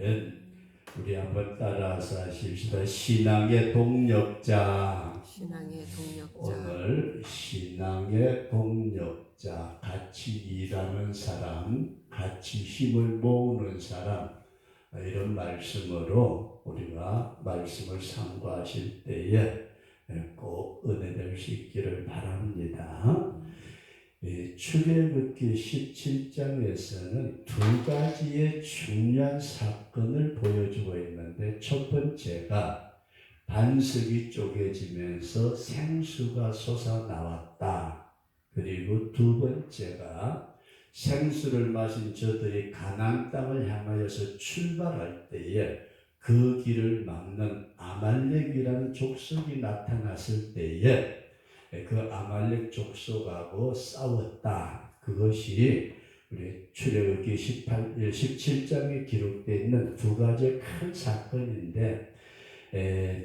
아멘. 우리 한번 따라서 하십시다. 신앙의 동력자. 신앙의 동력자. 오늘 신앙의 동력자, 같이 일하는 사람, 같이 힘을 모으는 사람, 이런 말씀으로 우리가 말씀을 상고하실 때에 꼭 은혜될 수 있기를 바랍니다. 출애굽기 17장에서는 두 가지의 중요한 사건을 보여주고 있는데, 첫 번째가 반석이 쪼개지면서 생수가 솟아나왔다. 그리고 두 번째가 생수를 마신 저들이 가나안 땅을 향하여서 출발할 때에 그 길을 막는 아말렉이라는 족속이 나타났을 때에 그 아말렉 족속하고 싸웠다. 그것이 우리 출애굽기 17장에 기록되어 있는 두 가지 큰 사건인데,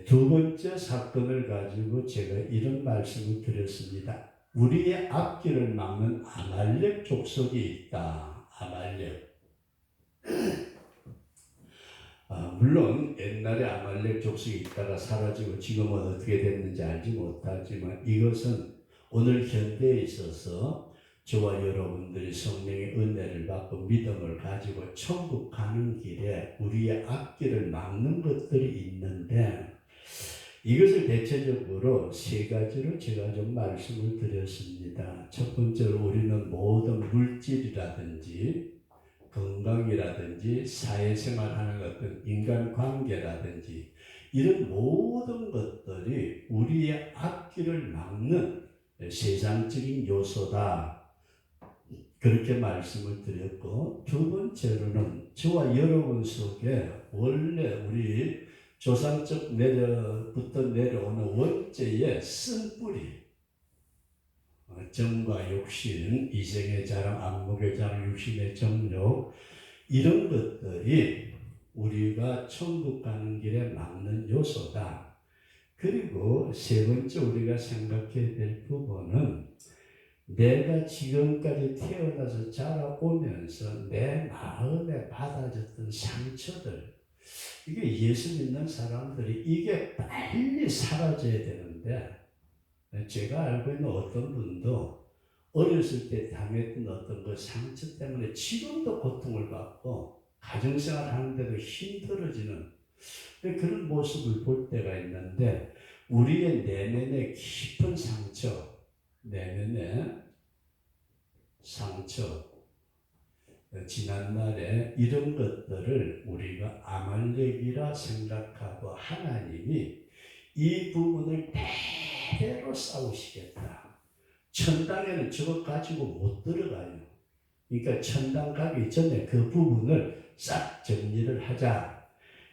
두 번째 사건을 가지고 제가 이런 말씀을 드렸습니다. 우리의 앞길을 막는 아말렉 족속이 있다. 아말렉. 물론 옛날에 아말렉 족속이 있다가 사라지고 지금은 어떻게 됐는지 알지 못하지만, 이것은 오늘 현대에 있어서 저와 여러분들이 성령의 은혜를 받고 믿음을 가지고 천국 가는 길에 우리의 앞길을 막는 것들이 있는데, 이것을 대체적으로 세 가지로 제가 좀 말씀을 드렸습니다. 첫 번째로 우리는 모든 물질이라든지 건강이라든지 사회생활하는 어떤 인간관계라든지 이런 모든 것들이 우리의 앞길을 막는 세상적인 요소다. 그렇게 말씀을 드렸고, 두 번째로는 저와 여러분 속에 원래 우리 조상적 내려부터 내려오는 원죄의 쓴뿌리, 정과 욕심, 이생의 자랑, 안목의 자랑, 육신의 정욕, 이런 것들이 우리가 천국 가는 길에 막는 요소다. 그리고 세 번째 우리가 생각해야 될 부분은, 내가 지금까지 태어나서 자라오면서 내 마음에 받아졌던 상처들, 이게 예수 믿는 사람들이 이게 빨리 사라져야 되는데, 제가 알고 있는 어떤 분도 어렸을 때 당했던 어떤 그 상처 때문에 지금도 고통을 받고 가정생활 하는데도 힘들어지는 그런 모습을 볼 때가 있는데, 우리의 내면의 깊은 상처, 내면의 상처, 지난날에 이런 것들을 우리가 아말렉이라 생각하고 하나님이 이 부분을 대대로 싸우시겠다. 천당에는 저거 가지고 못 들어가요. 그러니까 천당 가기 전에 그 부분을 싹 정리를 하자.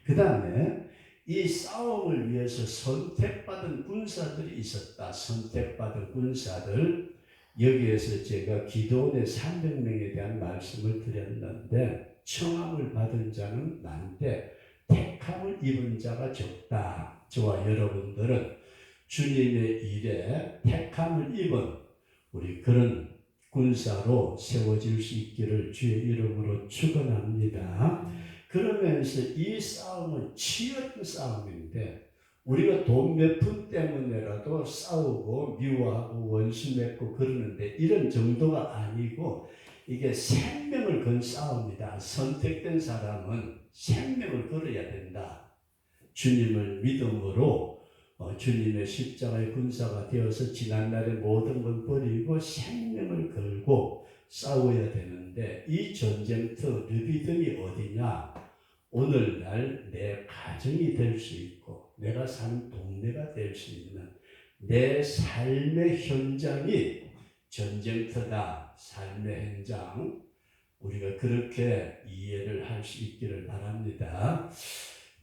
그 다음에 이 싸움을 위해서 선택받은 군사들이 있었다. 선택받은 군사들, 여기에서 제가 기도원의 300명에 대한 말씀을 드렸는데, 청함을 받은 자는 많대 택함을 입은 자가 적다. 저와 여러분들은 주님의 일에 택함을 입은 우리 그런 군사로 세워질 수 있기를 주의 이름으로 축원합니다. 그러면서 이 싸움은 치열한 싸움인데, 우리가 돈 몇 푼 때문에라도 싸우고 미워하고 원수 맺고 그러는데, 이런 정도가 아니고 이게 생명을 건 싸움이다. 선택된 사람은 생명을 걸어야 된다. 주님을 믿음으로 주님의 십자가의 군사가 되어서 지난날의 모든 걸 버리고 생명을 걸고 싸워야 되는데, 이 전쟁터 르비듬이 어디냐? 오늘날 내 가정이 될 수 있고 내가 사는 동네가 될 수 있는 내 삶의 현장이 전쟁터다. 삶의 현장, 우리가 그렇게 이해를 할 수 있기를 바랍니다.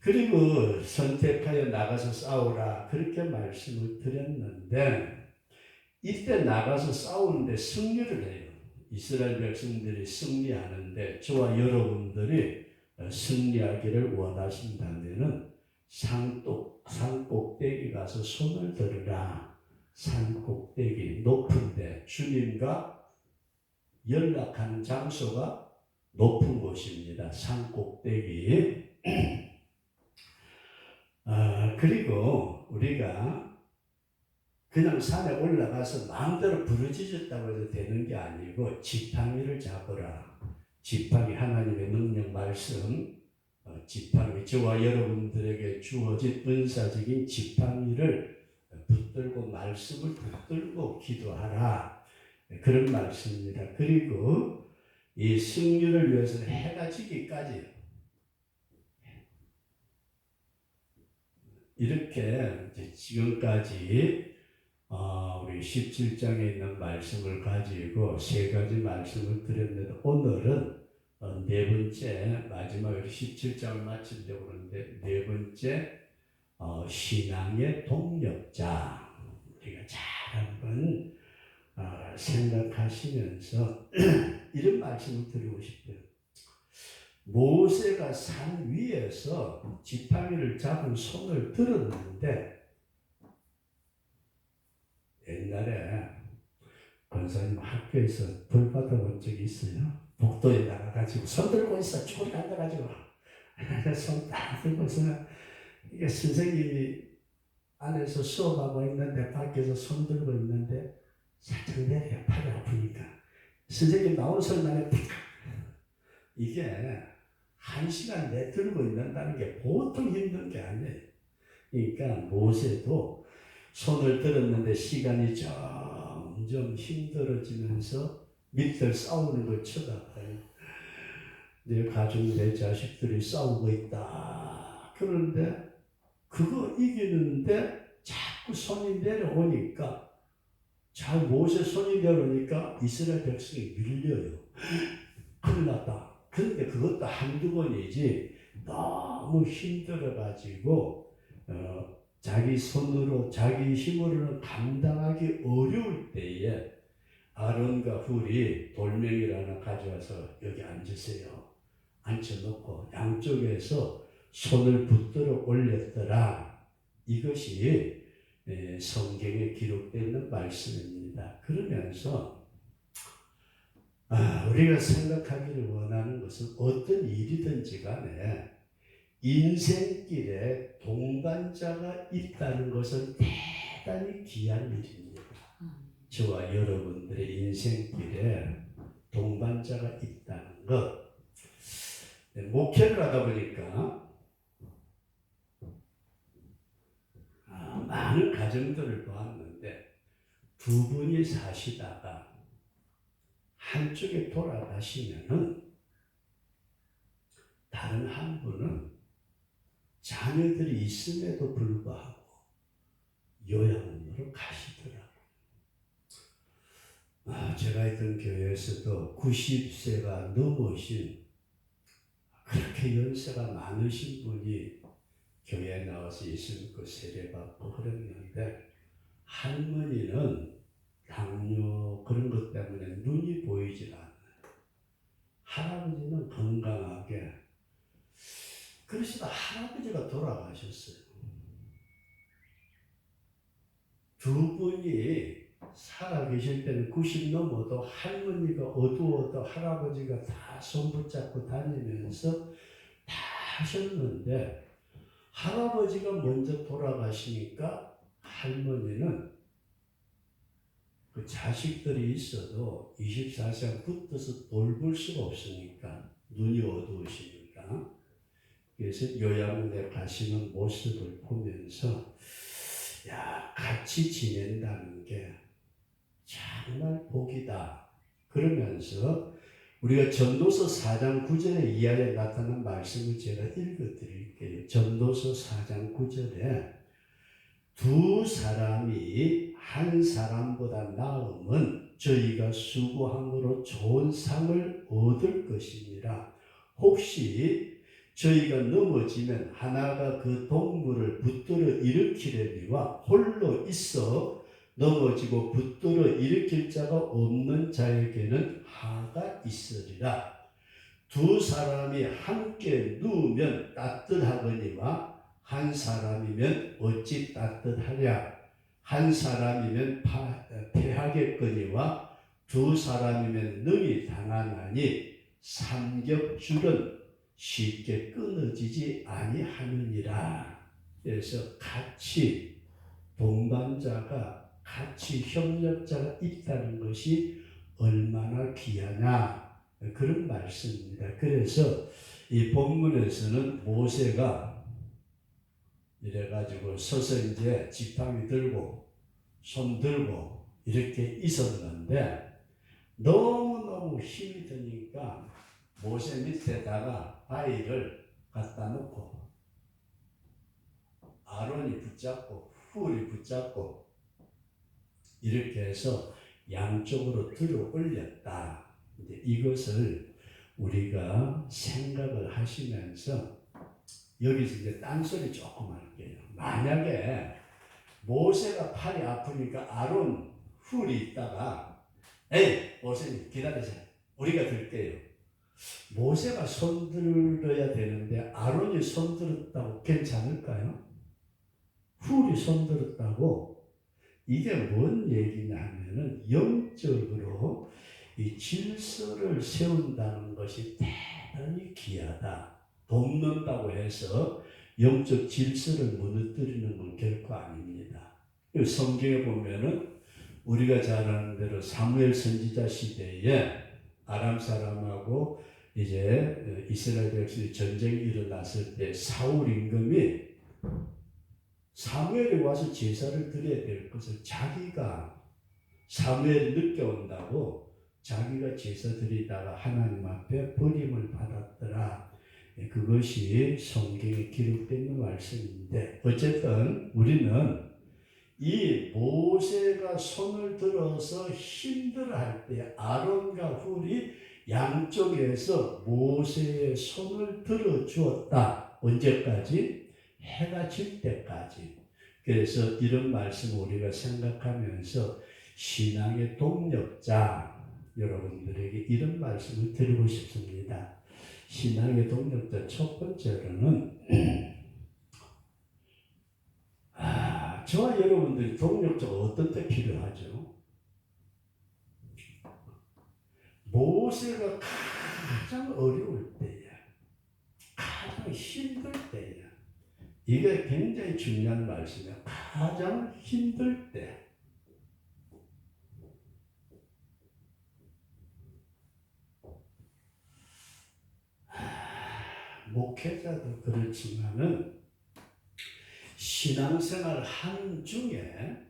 그리고 선택하여 나가서 싸우라, 그렇게 말씀을 드렸는데, 이때 나가서 싸우는데 승리를 해요. 이스라엘 백성들이 승리하는데, 저와 여러분들이 승리하기를 원하신다면은 산 꼭대기 가서 손을 들으라. 산 꼭대기 높은데, 주님과 연락하는 장소가 높은 곳입니다. 산 꼭대기. 그리고 우리가 그냥 산에 올라가서 마음대로 부르짖었다고 해도 되는 게 아니고 지팡이를 잡으라. 지팡이 하나님의 능력 말씀, 지팡이 저와 여러분들에게 주어진 은사적인 지팡이를 붙들고 말씀을 붙들고 기도하라. 그런 말씀입니다. 그리고 이 승리를 위해서는 해가 지기까지 이렇게 지금까지 우리 17장에 있는 말씀을 가지고 세 가지 말씀을 드렸는데 오늘은 네 번째 마지막으로 17장을 마치려고 하는데 네 번째 신앙의 동력자 우리가 잘 한번 생각하시면서 이런 말씀을 드리고 싶어요. 모세가 산 위에서 지팡이를 잡은 손을 들었는데 옛날에 권사님 학교에서 벌 받아본 적이 있어요. 복도에 나가가지고 손 들고 있어. 초리 앉아가지고 손 딱 들고 있으면 이게 선생님이 안에서 수업하고 있는데 밖에서 손 들고 있는데 살짝 내려 팔이 아프니까 선생님 나온 소리만에 이게 1시간 내 들고 있는다는 게 보통 힘든 게 아니에요. 그러니까 모세도 손을 들었는데 시간이 점점 힘들어지면서 밑을 싸우는 걸 쳐다봐요. 내 가족, 내 자식들이 싸우고 있다. 그런데 그거 이기는데 자꾸 손이 내려오니까 잘 모세 손이 내려오니까 이스라엘 백성이 밀려요. 큰일 났다. 그런데 그것도 한두 번이지 너무 힘들어가지고 자기 손으로 자기 힘으로는 감당하기 어려울 때에 아론과 훌이 돌멩이를 하나 가져와서 여기 앉으세요. 앉혀놓고 양쪽에서 손을 붙들어 올렸더라. 이것이 성경에 기록되어 있는 말씀입니다. 그러면서 우리가 생각하기를 원하는 것은 어떤 일이든지 간에 인생길에 동반자가 있다는 것은 대단히 귀한 일입니다. 저와 여러분들의 인생길에 동반자가 있다는 것. 목회를 하다 보니까 많은 가정들을 보았는데 두 분이 사시다가 한쪽에 돌아가시면은 다른 한 분은 자녀들이 있음에도 불구하고 요양원으로 가시더라고요. 제가 있던 교회에서도 90세가 넘으신 그렇게 연세가 많으신 분이 교회에 나와서 예수 믿고 세례받고 그랬는데 할머니는 당뇨 그런 것 때문에 눈이 보이질 않아요. 할아버지는 건강하게 그러시다 할아버지가 돌아가셨어요. 두 분이 살아계실 때는 90 넘어도 할머니가 어두워도 할아버지가 다 손붙잡고 다니면서 다 하셨는데 할아버지가 먼저 돌아가시니까 할머니는 그 자식들이 있어도 24시간 붙어서 돌볼 수가 없으니까 눈이 어두우시니까 그래서 요양원에 가시는 모습을 보면서 같이 지낸다는 게 정말 복이다. 그러면서 우리가 전도서 4장 9절에 이하에 나타난 말씀을 제가 읽어드릴게요. 전도서 4장 9절에 두 사람이 한 사람보다 나음은 저희가 수고함으로 좋은 상을 얻을 것입니다. 혹시 저희가 넘어지면 하나가 그 동물을 붙들어 일으키려니와 홀로 있어 넘어지고 붙들어 일으킬 자가 없는 자에게는 하가 있으리라. 두 사람이 함께 누우면 따뜻하거니와 한 사람이면 어찌 따뜻하랴. 한 사람이면 패하겠거니와 두 사람이면 능히 당하나니 삼겹줄은 쉽게 끊어지지 아니하느니라. 같이 동반자가 같이 협력자가 있다는 것이 얼마나 귀하냐 그런 말씀입니다. 그래서 이 본문에서는 모세가 이래가지고 서서 이제 지팡이 들고 손 들고 이렇게 있었는데 너무너무 힘이 드니까 모세 밑에다가 바위를 갖다 놓고 아론이 붙잡고 훌이 붙잡고 이렇게 해서 양쪽으로 들어 올렸다. 이제 이것을 우리가 생각을 하시면서 여기서 이제 딴소리 조금 할게요. 만약에 모세가 팔이 아프니까 아론 훌이 있다가 에이 모세님 기다리세요. 우리가 들게요. 모세가 손 들어야 되는데 아론이 손 들었다고 괜찮을까요? 훌이 손 들었다고 이게 뭔 얘기냐 하면은 영적으로 이 질서를 세운다는 것이 대단히 귀하다. 돕는다고 해서 영적 질서를 무너뜨리는 건 결코 아닙니다. 성경에 보면은 우리가 잘 아는 대로 사무엘 선지자 시대에 아람 사람하고 이제 이스라엘 백성이 전쟁이 일어났을 때 사울 임금이 사무엘이 와서 제사를 드려야 될 것을 자기가 사무엘이 늦게 온다고 자기가 제사 드리다가 하나님 앞에 버림을 받았더라. 그것이 성경에 기록되어 있는 말씀인데 어쨌든 우리는 이 모세가 손을 들어서 힘들어할 때 아론과 훌이 양쪽에서 모세의 손을 들어 주었다. 언제까지? 해가 질 때까지. 그래서 이런 말씀을 우리가 생각하면서 신앙의 동력자 여러분들에게 이런 말씀을 드리고 싶습니다. 신앙의 동력자 첫 번째로는 저와 여러분들이 동력자가 어떤 때 필요하죠? 모세가 가장 어려울 때야. 가장 힘들 때야. 이게 굉장히 중요한 말씀이야. 가장 힘들 때. 목회자도 그렇지만은 신앙생활 한중에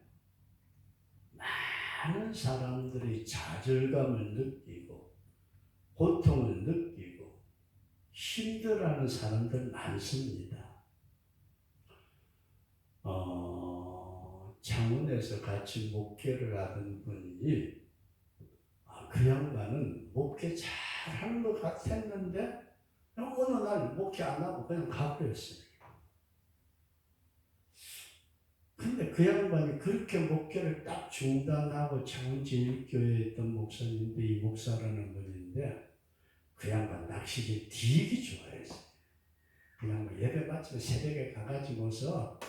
많은 사람들이 좌절감을 느끼고 고통을 느끼고 힘들어하는 사람들 많습니다. 창원에서 같이 목회를 하던 분이 그 양반은 목회 잘하는 것 같았는데 어느 날 목회 안 하고 그냥 가버렸어요. 근데 그 양반이 그렇게 목회를 딱 중단하고 창원제일교회에 있던 목사님인데 이 목사라는 분인데 그 양반 낚시질 되게 좋아했어요. 그 양반 예배 마치고 새벽에 가가지고서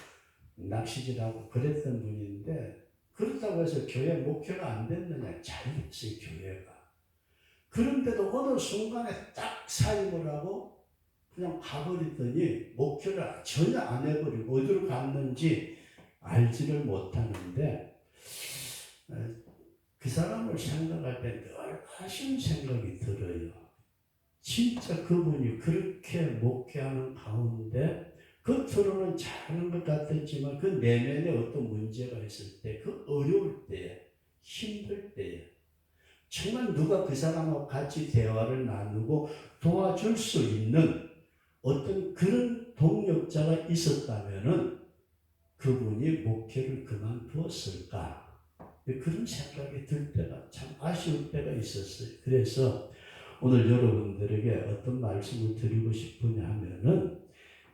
낚시질하고 그랬던 분인데 그렇다고 해서 교회 목회가 안 됐느냐? 잘 됐어요 교회가. 그런데도 어느 순간에 딱 사임을 하고 그냥 가버리더니 목회를 전혀 안 해버리고 어디로 갔는지 알지를 못하는데 그 사람을 생각할 때 늘 아쉬운 생각이 들어요. 진짜 그분이 그렇게 목회하는 가운데 겉으로는 잘하는 것 같았지만 그 내면에 어떤 문제가 있을 때, 그 어려울 때, 힘들 때 정말 누가 그 사람하고 같이 대화를 나누고 도와줄 수 있는 어떤 그런 동력자가 있었다면은 그분이 목회를 그만두었을까? 그런 생각이 들 때가 참 아쉬울 때가 있었어요. 그래서 오늘 여러분들에게 어떤 말씀을 드리고 싶으냐 하면은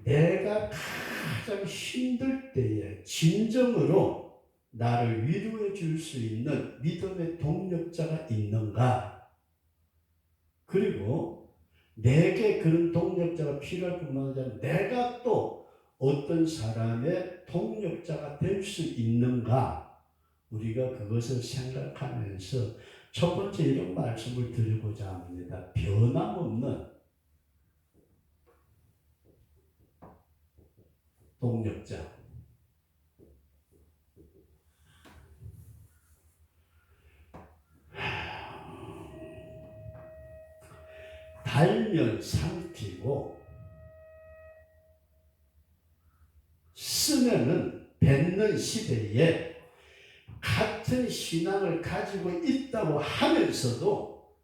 내가 가장 힘들 때에 진정으로 나를 위로해 줄 수 있는 믿음의 동력자가 있는가? 그리고 내게 그런 동력자가 필요할 뿐만 아니라 내가 또 어떤 사람의 동력자가 될 수 있는가? 우리가 그것을 생각하면서 첫 번째 이런 말씀을 드리고자 합니다. 변함없는 동력자. 달면 삼키고 쓰면은 뱉는 시대에 같은 신앙을 가지고 있다고 하면서도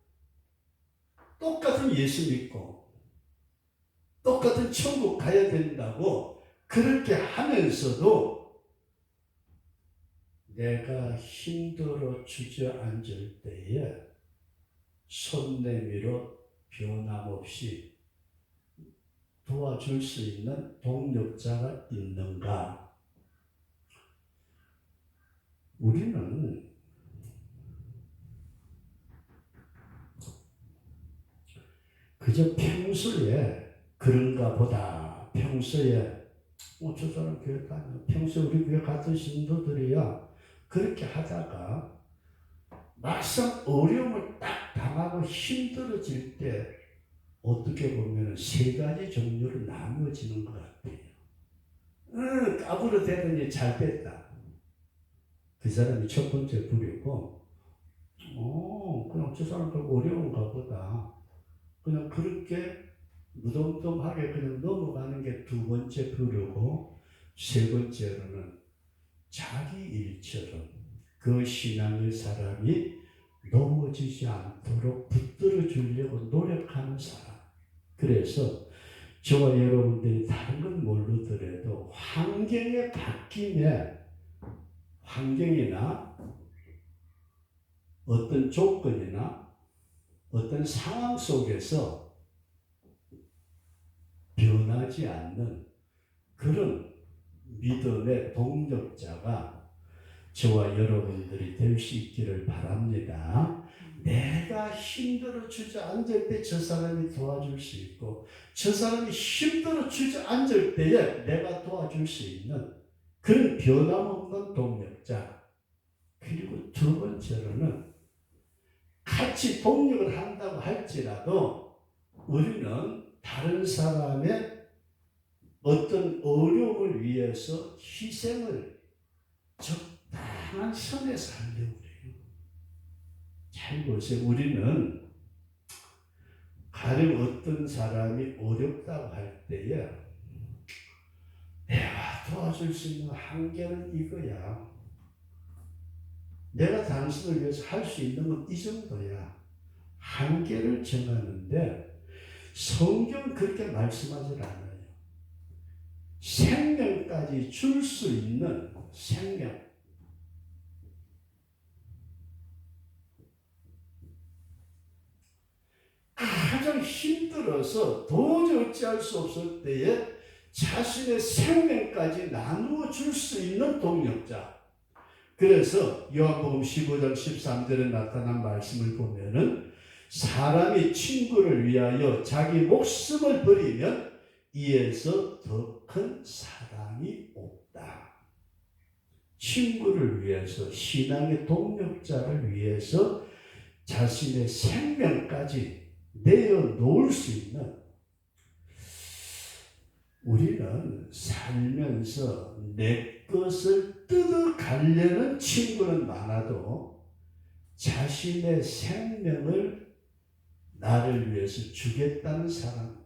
똑같은 예수 믿고 똑같은 천국 가야 된다고 그렇게 하면서도 내가 힘들어 주저앉을 때에 손 내밀어 변함없이 도와줄 수 있는 동력자가 있는가? 우리는 그저 평소에 그런가 보다. 평소에 저 사람 교회 다녀. 평소에 우리 교회 같은 신도들이야. 그렇게 하다가 막상 어려움을 딱 당하고 힘들어질 때 어떻게 보면 세 가지 종류로 나누어지는 것 같아요. 까불어대더니 잘 뺐다. 그 사람이 첫 번째 부류고, 그냥 저 사람 좀 어려운가 보다. 그냥 그렇게 무덤덤하게 그냥 넘어가는 게 두 번째 부류고, 세 번째로는 자기 일처럼 그 신앙의 사람이 넘어지지 않도록 붙들어 주려고 노력하는 사람. 그래서 저와 여러분들이 다른 건 모르더라도 환경의 바뀜에 환경이나 어떤 조건이나 어떤 상황 속에서 변하지 않는 그런 믿음의 동력자가 저와 여러분들이 될 수 있기를 바랍니다. 내가 힘들어 주저앉을 때 저 사람이 도와줄 수 있고 저 사람이 힘들어 주저앉을 때에 내가 도와줄 수 있는 그런 변함없는 동력자. 그리고 두 번째로는 같이 동력을 한다고 할지라도 우리는 다른 사람의 어떤 어려움을 위해서 희생을 적당한 선에서 하려고 해요. 잘 보세요. 우리는 가령 어떤 사람이 어렵다고 할 때에 내가 도와줄 수 있는 한계는 이거야. 내가 당신을 위해서 할 수 있는 건 이 정도야. 한계를 정하는데 성경 그렇게 말씀하지 않아요. 생명까지 줄 수 있는 생명. 가장 힘들어서 도저히 어찌할 수 없을 때에 자신의 생명까지 나누어 줄 수 있는 동력자. 그래서 요한복음 15장 13절에 나타난 말씀을 보면은 사람이 친구를 위하여 자기 목숨을 버리면 이에서 더 큰 사랑이 없다. 친구를 위해서, 신앙의 동력자를 위해서 자신의 생명까지 내어놓을 수 있는, 우리는 살면서 내 것을 뜯어가려는 친구는 많아도 자신의 생명을 나를 위해서 주겠다는 사람,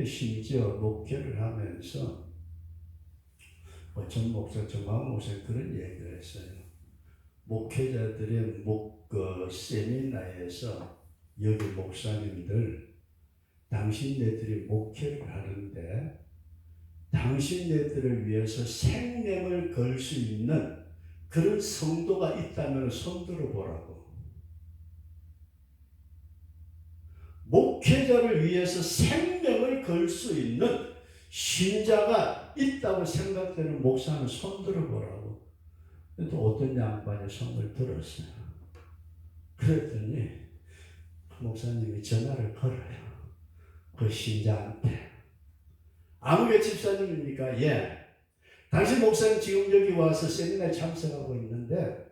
심지어 목회를 하면서 전 목사, 정광 목사 그런 얘기를 했어요. 목회자들의 세미나에서 여기 목사님들 당신네들이 목회를 하는데 당신네들을 위해서 생명을 걸 수 있는 그런 성도가 있다면 손 들어보라고. 목회자를 위해서 생명을 걸 수 있는 신자가 있다고 생각되는 목사는 손 들어보라고. 또 어떤 양반이 손을 들었어요. 그랬더니 목사님이 전화를 걸어요. 그 신자한테. 아무개 집사님입니까? 예. 당신 목사님 지금 여기 와서 세미나에 참석하고 있는데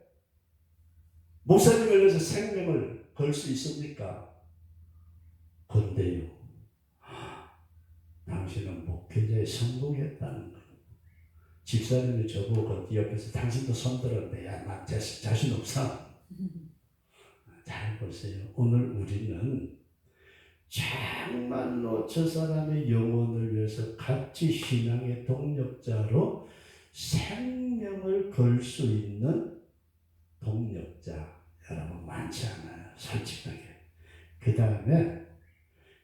목사님을 위해서 생명을 걸 수 있습니까? 건데요. 당신은 목회자에 성공했다는 거예요. 집사님이 저보고 옆에서 당신도 손들었는데 야, 나 자신 없어. 잘 보세요. 오늘 우리는 정말로 저 사람의 영혼을 위해서 같이 신앙의 동력자로 생명을 걸 수 있는 동력자 여러분 많지 않아요. 솔직하게. 그 다음에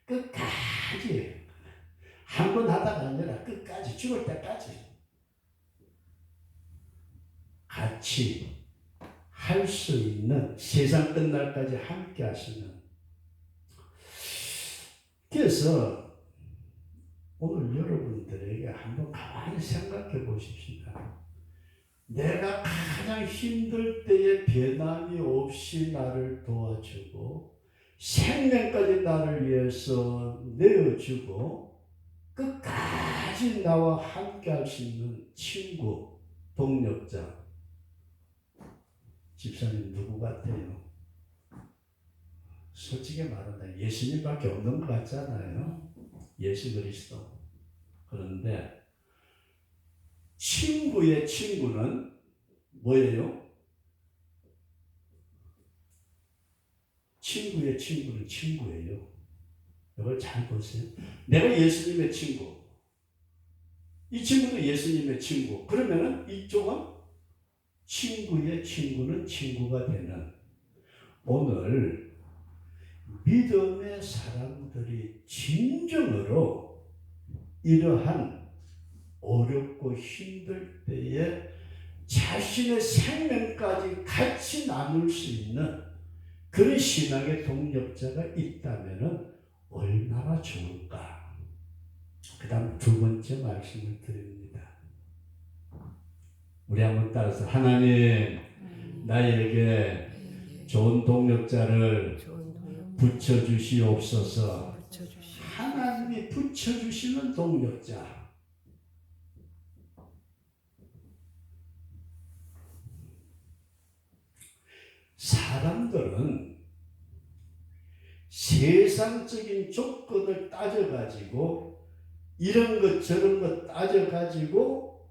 끝까지 한 번 하다가 아니라 끝까지 죽을 때까지 같이 할 수 있는 세상 끝날까지 함께 하시는. 그래서 오늘 여러분들에게 한번 가만히 생각해 보십시다. 내가 가장 힘들 때에 변함이 없이 나를 도와주고 생명까지 나를 위해서 내어주고 끝까지 나와 함께 할 수 있는 친구, 동력자. 집사님 누구 같아요? 솔직히 말한다. 예수님밖에 없는 것 같잖아요. 예수 그리스도. 그런데 친구의 친구는 뭐예요? 친구의 친구는 친구예요. 이걸 잘 보세요. 내가 예수님의 친구. 이 친구도 예수님의 친구. 그러면은 이쪽은 친구의 친구는 친구가 되는. 오늘 믿음의 사람들이 진정으로 이러한 어렵고 힘들 때에 자신의 생명까지 같이 나눌 수 있는 그런 신앙의 동력자가 있다면 얼마나 좋을까. 그 다음 두 번째 말씀을 드립니다. 우리 한번 따라서 하나님 나에게 좋은 동력자를 붙여주시옵소서. 하나님이 붙여주시는 동력자. 사람들은 세상적인 조건을 따져가지고 이런 것 저런 것 따져가지고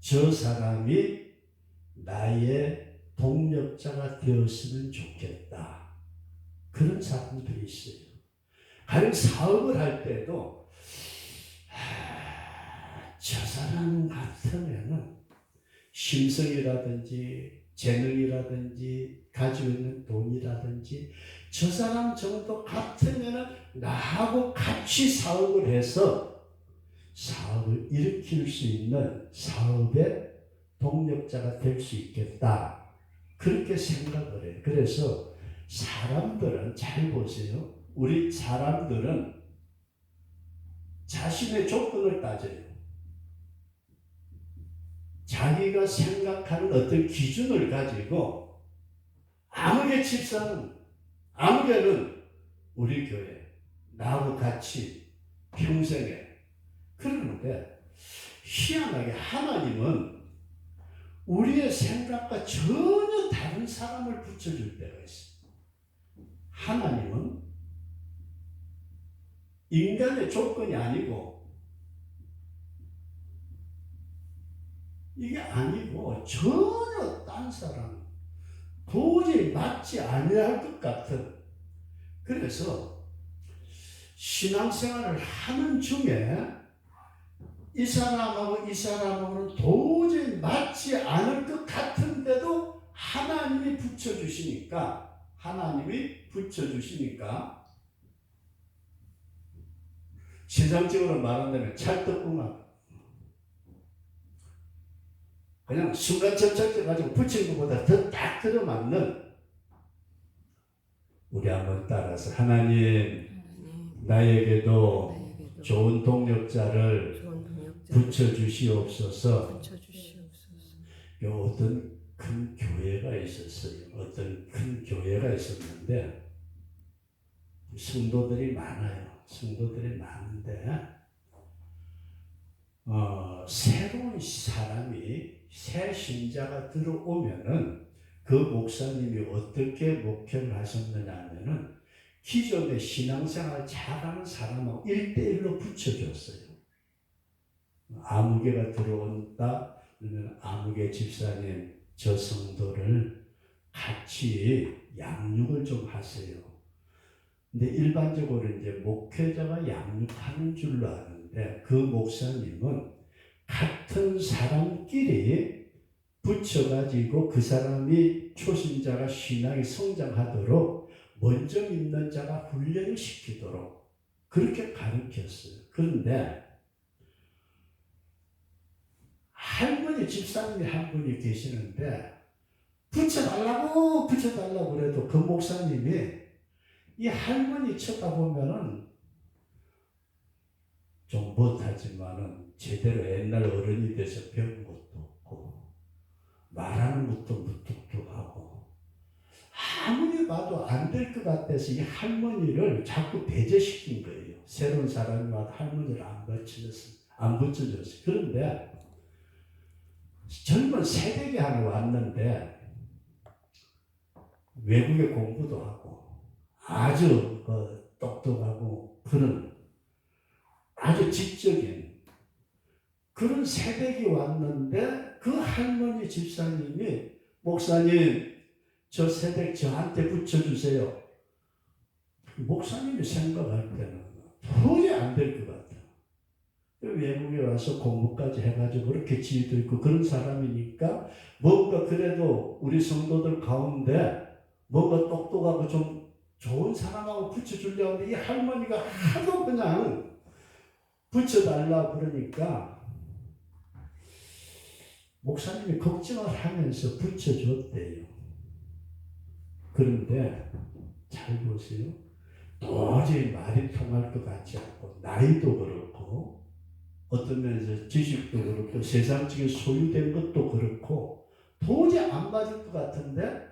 저 사람이 나의 동력자가 되었으면 좋겠다. 그런 사람들이 있어요. 가령 사업을 할 때도 저 사람 같으면은 심성이라든지 재능이라든지 가지고 있는 돈이라든지 저 사람 정도 같으면은 나하고 같이 사업을 해서 사업을 일으킬 수 있는 사업의 동력자가 될 수 있겠다. 그렇게 생각을 해요. 그래서 사람들은 잘 보세요. 우리 사람들은 자신의 조건을 따져요. 자기가 생각하는 어떤 기준을 가지고 아무개 집사는 아무개는 우리 교회 나하고 같이 평생에 그러는데 희한하게 하나님은 우리의 생각과 전혀 다른 사람을 붙여줄 때가 있어요. 하나님은 인간의 조건이 아니고 이게 아니고 전혀 딴 사람 도저히 맞지 아니할 것 같은. 그래서 신앙생활을 하는 중에 이 사람하고 이 사람하고는 도저히 맞지 않을 것 같은데도 하나님이 붙여주시니까 세상적으로 말한다면 찰떡궁합. 그냥 순간접착제 가지고 붙인 것보다 더 딱 들어맞는. 우리 한번 따라서 하나님 나에게도 좋은 동력자를 붙여주시옵소서. 어떤 큰 교회가 있었어요. 어떤 큰 교회가 있었는데 성도들이 많아요. 성도들이 많은데 새로운 사람이 새 신자가 들어오면은 그 목사님이 어떻게 목회를 하셨느냐 하면은 기존의 신앙생활 잘하는 사람하고 1대1로 붙여줬어요. 아무개가 들어온다. 그러면 아무개 집사님 저 성도를 같이 양육을 좀 하세요. 근데 일반적으로 이제 목회자가 양육하는 줄로 아는데 그 목사님은 같은 사람끼리 붙여가지고 그 사람이 초신자가 신앙이 성장하도록 먼저 믿는 자가 훈련을 시키도록 그렇게 가르쳤어요. 그런데 할머니 집사님이 한 분이 계시는데 붙여달라고 그래도 그 목사님이 이 할머니 쳐다보면은 좀 못하지만은 제대로 옛날 어른이 돼서 배운 것도 없고 말하는 것도 무뚝뚝하고 아무리 봐도 안 될 것 같아서 이 할머니를 자꾸 배제시킨 거예요. 새로운 사람이 와도 할머니를 안 붙여줬어요. 그런데 젊은 새댁이 하나 왔는데 외국에 공부도 하고 아주 똑똑하고 그런 아주 지적인 그런 새댁이 왔는데 그 할머니 집사님이 목사님 저 새댁 저한테 붙여주세요. 목사님이 생각할 때는 도저히 안 될 것 같아요. 외국에 와서 공부까지 해가지고 그렇게 지혜도 있고 그런 사람이니까 뭔가 그래도 우리 성도들 가운데 뭔가 똑똑하고 좀 좋은 사람하고 붙여주려고 하는데 이 할머니가 하도 그냥 붙여달라고 그러니까 목사님이 걱정을 하면서 붙여줬대요. 그런데 잘 보세요. 도저히 말이 통할 것 같지 않고 나이도 그렇고 어떤 면에서 지식도 그렇고 세상적인 소유된 것도 그렇고 도저히 안 맞을 것 같은데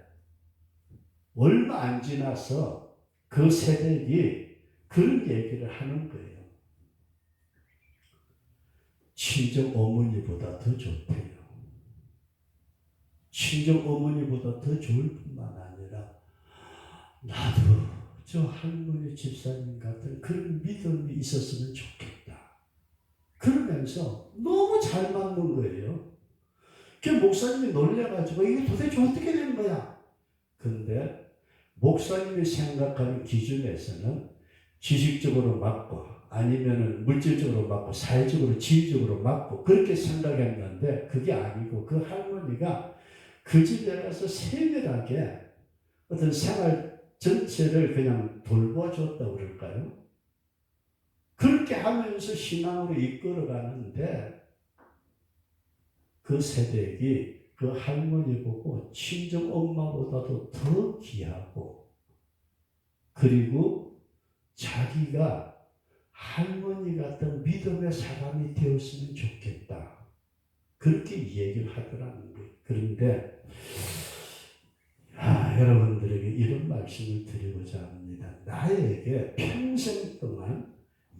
얼마 안 지나서 그 세력이 그런 얘기를 하는 거예요. 친정 어머니보다 더 좋대요. 친정 어머니보다 더 좋을 뿐만 아니라 나도 저 할머니 집사님 같은 그런 믿음이 있었으면 좋겠다. 그러면서 너무 잘 맞는 거예요. 그 목사님이 놀래가지고 이게 도대체 어떻게 된 거야? 근데 목사님이 생각하는 기준에서는 지식적으로 맞고 아니면은 물질적으로 맞고 사회적으로 지위적으로 맞고 그렇게 생각했는데 그게 아니고 그 할머니가 그 집에 가서 세밀하게 어떤 생활 전체를 그냥 돌봐줬다고 그럴까요? 그렇게 하면서 신앙으로 이끌어가는데 그 세대기 그 할머니 보고 친정 엄마보다도 더 귀하고 그리고 자기가 할머니 같은 믿음의 사람이 되었으면 좋겠다. 그렇게 얘기를 하더라는 거예요. 그런데 여러분들에게 이런 말씀을 드리고자 합니다. 나에게 평생 동안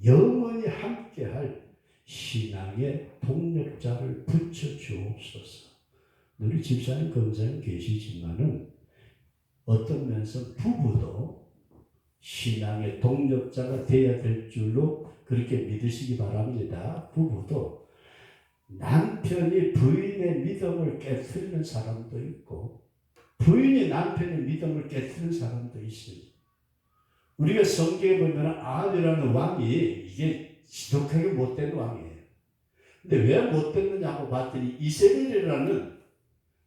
영원히 함께할 신앙의 동력자를 붙여주옵소서. 우리 집사님, 검사님 계시지만은 어떤 면에서 부부도 신앙의 동력자가 되어야 될 줄로 그렇게 믿으시기 바랍니다. 부부도 남편이 부인의 믿음을 깨트리는 사람도 있고 부인이 남편의 믿음을 깨트리는 사람도 있어요. 우리가 성경에 보면 아합이라는 왕이 이게 지독하게 못된 왕이에요. 근데 왜 못됐느냐고 봤더니 이세벨이라는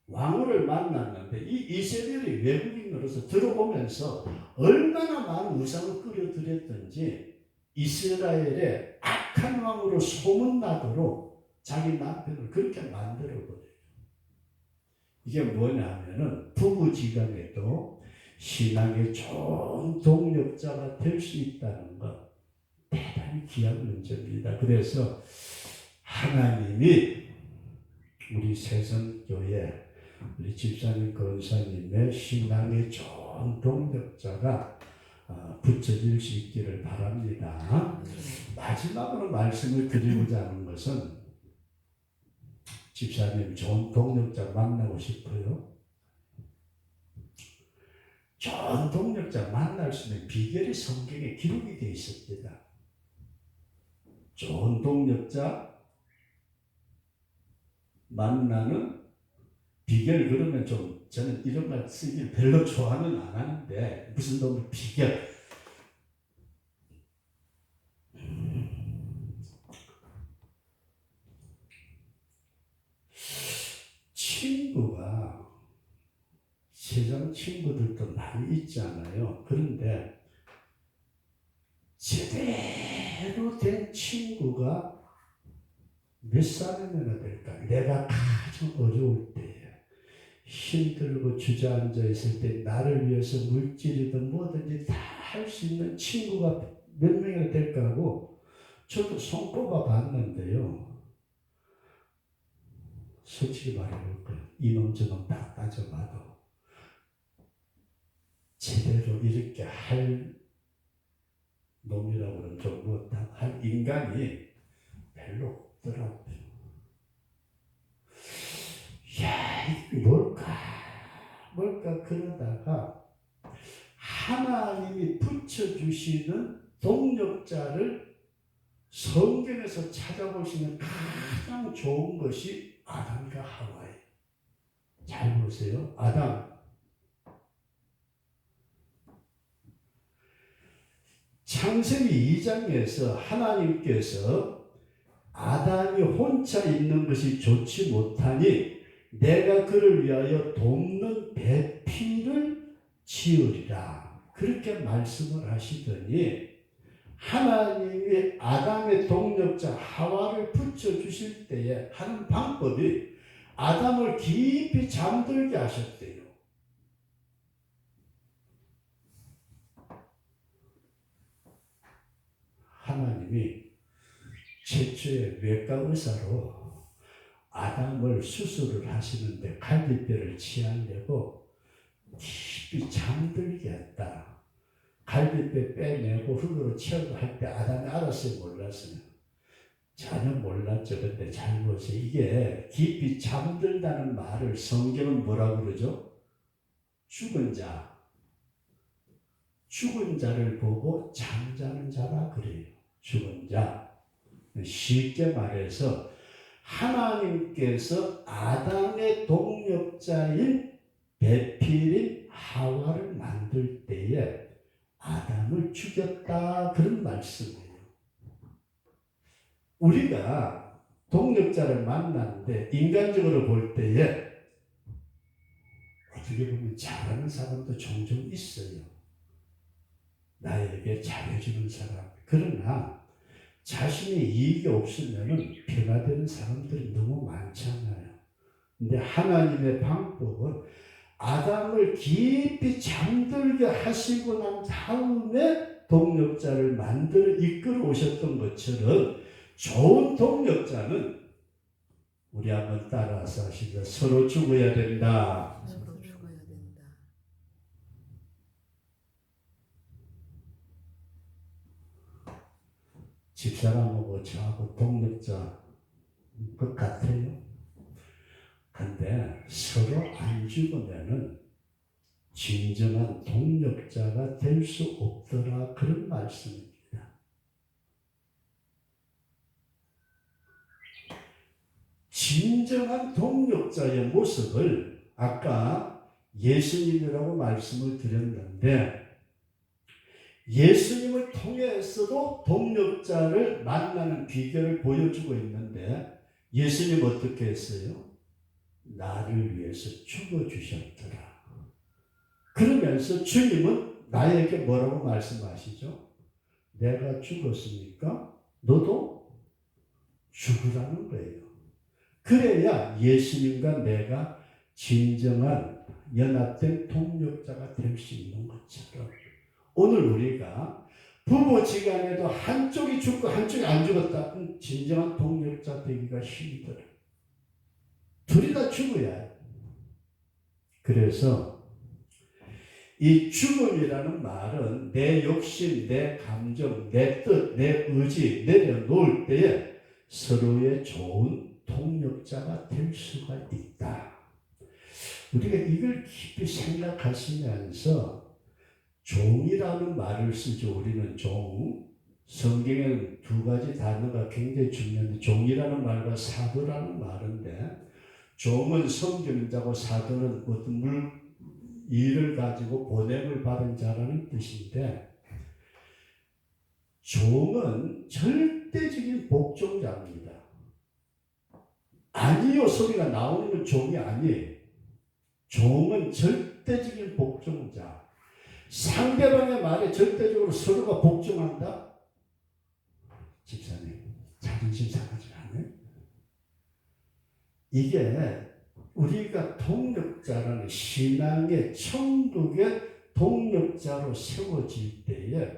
왕후를 만났는데 이 이세벨이 외국인으로서 들어오면서 얼마나 많은 우상을 끌어들였든지 이스라엘의 악한 왕으로 소문나도록 자기 남편을 그렇게 만들어버려요. 이게 뭐냐면은 부부지간에도 신앙의 좋은 동력자가 될 수 있다는 것 대단히 귀한 문제입니다. 그래서 하나님이 우리 새성교회 우리 집사님 권사님의 신앙의 좋은 동력자가 붙여질 수 있기를 바랍니다. 마지막으로 말씀을 드리고자 하는 것은 집사님 좋은 동력자 만나고 싶어요? 좋은 동력자 만날 수 있는 비결이 성경에 기록이 되어 있습니다. 좋은 동력자, 좋은 동력자 만날 수 있는 비결이 성경에 기록이 되어 있습니다. 좋은 동력자 만날 수 있는 비결이 성경에 기록이 되어 있습니다. 좋은 동력자 만날 수 있는 비결이 성경에 기록이 되어 있습니다. 좋은 동력자 만날 수 있는 비결이 성경에 기록이 되어 있습니다. 좋은 동력자 만나는 비결. 그러면 좀 저는 이런 말 쓰기 별로 좋아는 안 하는데 무슨 놈의 비결. 친구가 세상 친구들도 많이 있잖아요. 그런데 제대로 된 친구가 몇 사람이나 될까? 내가 가장 어려울 때에 힘들고 주저앉아 있을 때 나를 위해서 물질이든 뭐든지 다 할 수 있는 친구가 몇 명이나 될까 하고 저도 손꼽아 봤는데요. 솔직히 말해볼까요? 이놈 저놈 다 따져봐도 제대로 이렇게 할 놈이라고 그러면 좀 못한 할 인간이 별로 없더라고요. 야, 이게 뭘까 그러다가 하나님이 붙여주시는 동력자를 성경에서 찾아보시면 가장 좋은 것이 아담과 하와예요. 잘 보세요. 아담. 창세기 2장에서 하나님께서 아담이 혼자 있는 것이 좋지 못하니 내가 그를 위하여 돕는 배필을 지으리라. 그렇게 말씀을 하시더니 하나님이 아담의 동력자 하와를 붙여주실 때에 하는 방법이 아담을 깊이 잠들게 하셨대요. 하나님이 최초의 외과 의사로 아담을 수술을 하시는데 갈비뼈를 치하려고 깊이 잠들게 했다. 갈비뼈 빼내고 흙으로 채우고 할 때 아담이 알았어요? 몰랐어요? 전혀 몰랐죠. 근데 잘 보세요. 이게 깊이 잠들다는 말을 성경은 뭐라고 그러죠? 죽은 자. 죽은 자를 보고 잠자는 자라 그래요. 죽은 자. 쉽게 말해서 하나님께서 아담의 동력자인 배필인 하와를 만들 때에 아담을 죽였다. 그런 말씀이에요. 우리가 동력자를 만났는데 인간적으로 볼 때에 어떻게 보면 잘하는 사람도 종종 있어요. 나에게 잘해주는 사람. 그러나 자신의 이익이 없으면 변화되는 사람들이 너무 많잖아요. 근데 하나님의 방법은 아담을 깊이 잠들게 하시고 난 다음에 동력자를 만들어 이끌어 오셨던 것처럼 좋은 동력자는 우리 한번 따라서 하시죠. 서로 죽어야 된다. 서로 죽어야 된다. 집사람하고 저하고 동력자 것 같아요. 근데 서로 안 죽으면은 진정한 동력자가 될 수 없더라. 그런 말씀입니다. 진정한 동력자의 모습을 아까 예수님이라고 말씀을 드렸는데 예수님을 통해서도 동력자를 만나는 비결을 보여주고 있는데 예수님 어떻게 했어요? 나를 위해서 죽어주셨더라. 그러면서 주님은 나에게 뭐라고 말씀하시죠? 내가 죽었으니까 너도 죽으라는 거예요. 그래야 예수님과 내가 진정한 연합된 동력자가 될 수 있는 것처럼 오늘 우리가 부부지간에도 한쪽이 죽고 한쪽이 안 죽었다. 진정한 동력자 되기가 힘들어. 둘이 다 죽어야 해요. 그래서 이 죽음이라는 말은 내 욕심, 내 감정, 내 뜻, 내 의지 내려놓을 때에 서로의 좋은 동력자가 될 수가 있다. 우리가 이걸 깊이 생각하시면서 종이라는 말을 쓰죠. 우리는 종. 성경에는 두 가지 단어가 굉장히 중요한데 종이라는 말과 사도라는 말인데 종은 섬기는 자고 사도는 어떤 일을 가지고 보냄을 받은 자라는 뜻인데, 종은 절대적인 복종자입니다. 아니요 소리가 나오는 건 종이 아니에요. 종은 절대적인 복종자. 상대방의 말에 절대적으로 서로가 복종한다? 집사님, 자존심 상하지 않아요? 이게 우리가 동력자라는 신앙의 천국의 동력자로 세워질 때에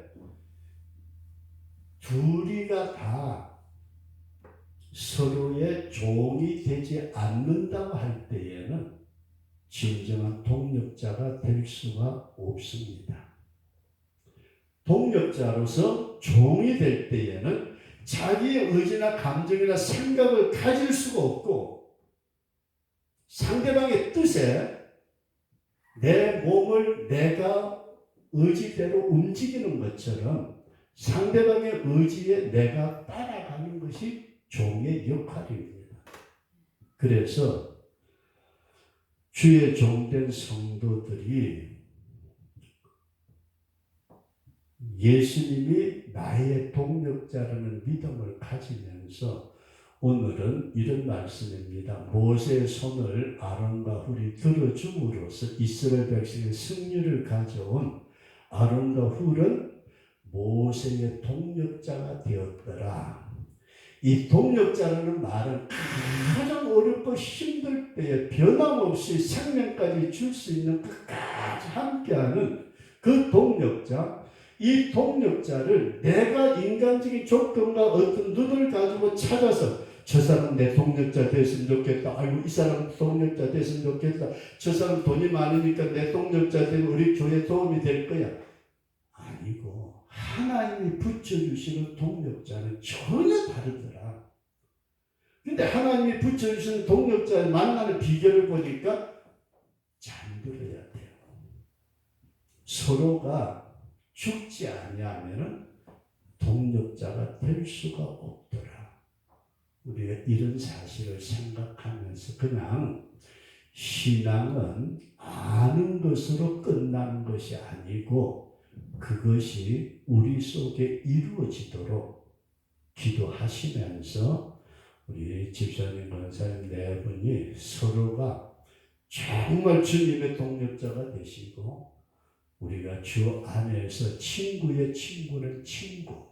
둘이가 다 서로의 종이 되지 않는다고 할 때에는 진정한 동력자가 될 수가 없습니다. 동력자로서 종이 될 때에는 자기의 의지나 감정이나 생각을 가질 수가 없고 상대방의 뜻에 내 몸을 내가 의지대로 움직이는 것처럼 상대방의 의지에 내가 따라가는 것이 종의 역할입니다. 그래서 주의 종된 성도들이 예수님이 나의 동력자라는 믿음을 가지면서 오늘은 이런 말씀입니다. 모세의 손을 아론과 훌이 들어줌으로써 이스라엘 백성의 승리를 가져온 아론과 훌은 모세의 동력자가 되었더라. 이 동력자라는 말은 가장 어렵고 힘들 때에 변함없이 생명까지 줄 수 있는 끝까지 함께하는 그 동력자, 이 동력자를 내가 인간적인 조건과 어떤 눈을 가지고 찾아서 저 사람 내 동력자 됐으면 좋겠다. 아이고 이 사람 동력자 됐으면 좋겠다. 저 사람 돈이 많으니까 내 동력자 되면 우리 교회에 도움이 될 거야. 아니고 하나님이 붙여주시는 동력자는 전혀 다르더라. 근데 하나님이 붙여주시는 동력자를 만나는 비결을 보니까 잠들어야 돼요. 서로가 죽지 아니하면은 동력자가 될 수가 없더라. 우리가 이런 사실을 생각하면서 그냥 신앙은 아는 것으로 끝나는 것이 아니고 그것이 우리 속에 이루어지도록 기도하시면서 우리 집사님, 권사님 네 분이 서로가 정말 주님의 동력자가 되시고 우리가 주 안에서 친구의 친구는 친구.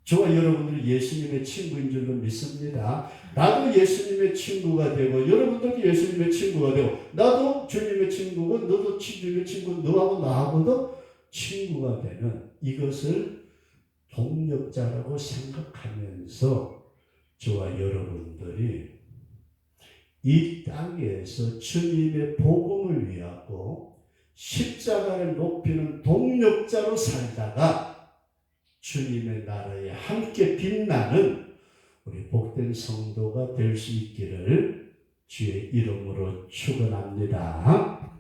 저와 여러분들이 예수님의 친구인 줄로 믿습니다. 나도 예수님의 친구가 되고 여러분들도 예수님의 친구가 되고 나도 주님의 친구고 너도 주님의 친구, 너하고 나하고도 친구가 되는 이것을 동력자라고 생각하면서 저와 여러분들이 이 땅에서 주님의 복음을 위하고 십자가를 높이는 동력자로 살다가 주님의 나라에 함께 빛나는 우리 복된 성도가 될 수 있기를 주의 이름으로 축원합니다.